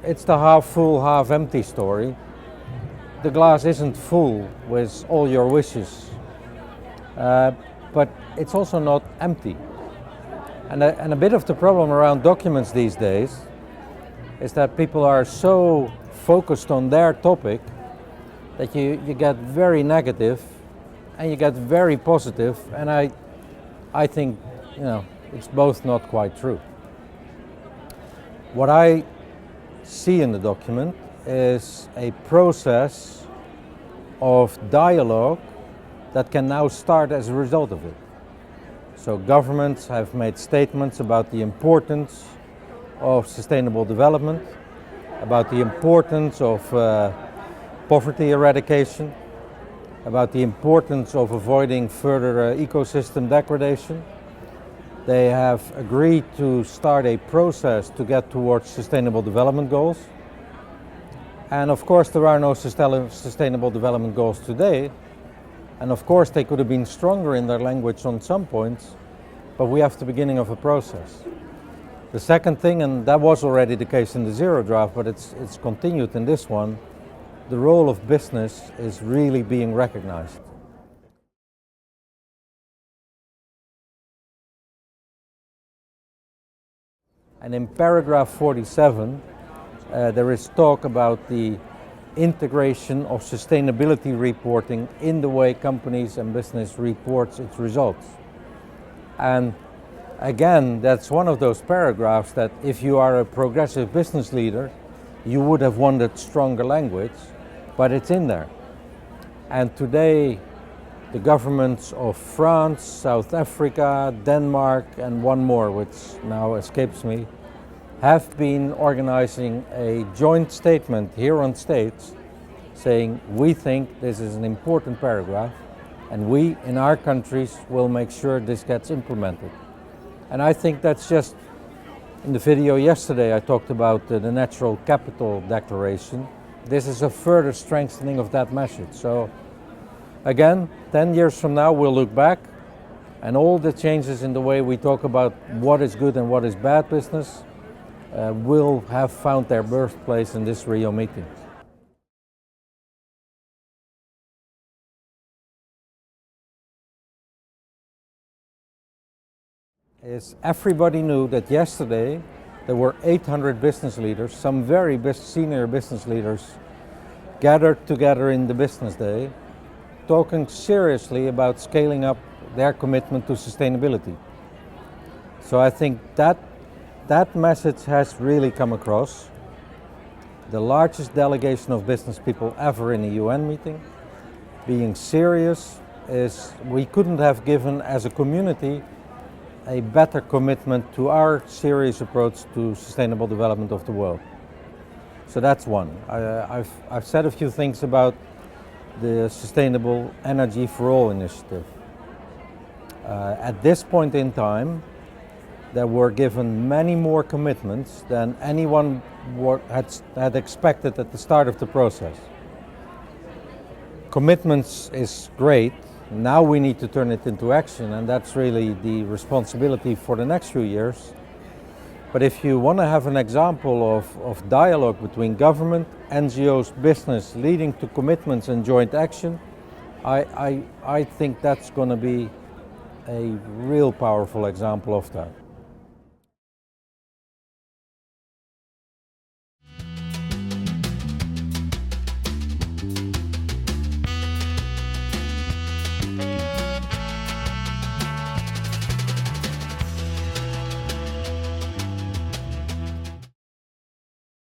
it's the half full, half empty story. The glass isn't full with all your wishes, but it's also not empty. And a bit of the problem around documents these days is that people are so focused on their topic that you get very negative and you get very positive, and I think, it's both not quite true. What I see in the document is a process of dialogue that can now start as a result of it. So governments have made statements about the importance of sustainable development, about the importance of poverty eradication, about the importance of avoiding further ecosystem degradation. They have agreed to start a process to get towards sustainable development goals. And of course there are no sustainable development goals today. And of course they could have been stronger in their language on some points, but we have the beginning of a process. The second thing, and that was already the case in the zero draft, but it's continued in this one, the role of business is really being recognized. And in paragraph 47, there is talk about the integration of sustainability reporting in the way companies and business reports its results. And again, that's one of those paragraphs that if you are a progressive business leader, you would have wanted stronger language, but it's in there. And today, the governments of France, South Africa, Denmark, and one more, which now escapes me, have been organizing a joint statement here on stage saying, we think this is an important paragraph and we in our countries will make sure this gets implemented. And I think that's just, in the video yesterday I talked about the natural capital declaration. This is a further strengthening of that message. So again, 10 years from now we'll look back and all the changes in the way we talk about what is good and what is bad business will have found their birthplace in this Rio meeting. Everybody knew that yesterday there were 800 business leaders, some very senior business leaders, gathered together in the business day, talking seriously about scaling up their commitment to sustainability. So I think that message has really come across. The largest delegation of business people ever in a UN meeting, being serious, is we couldn't have given as a community a better commitment to our serious approach to sustainable development of the world. So that's one. I've said a few things about the Sustainable Energy for All initiative. At this point in time, there were given many more commitments than anyone had expected at the start of the process. Commitments is great. Now we need to turn it into action, and that's really the responsibility for the next few years. But if you want to have an example of dialogue between government, NGOs, business, leading to commitments and joint action, I think that's going to be a real powerful example of that.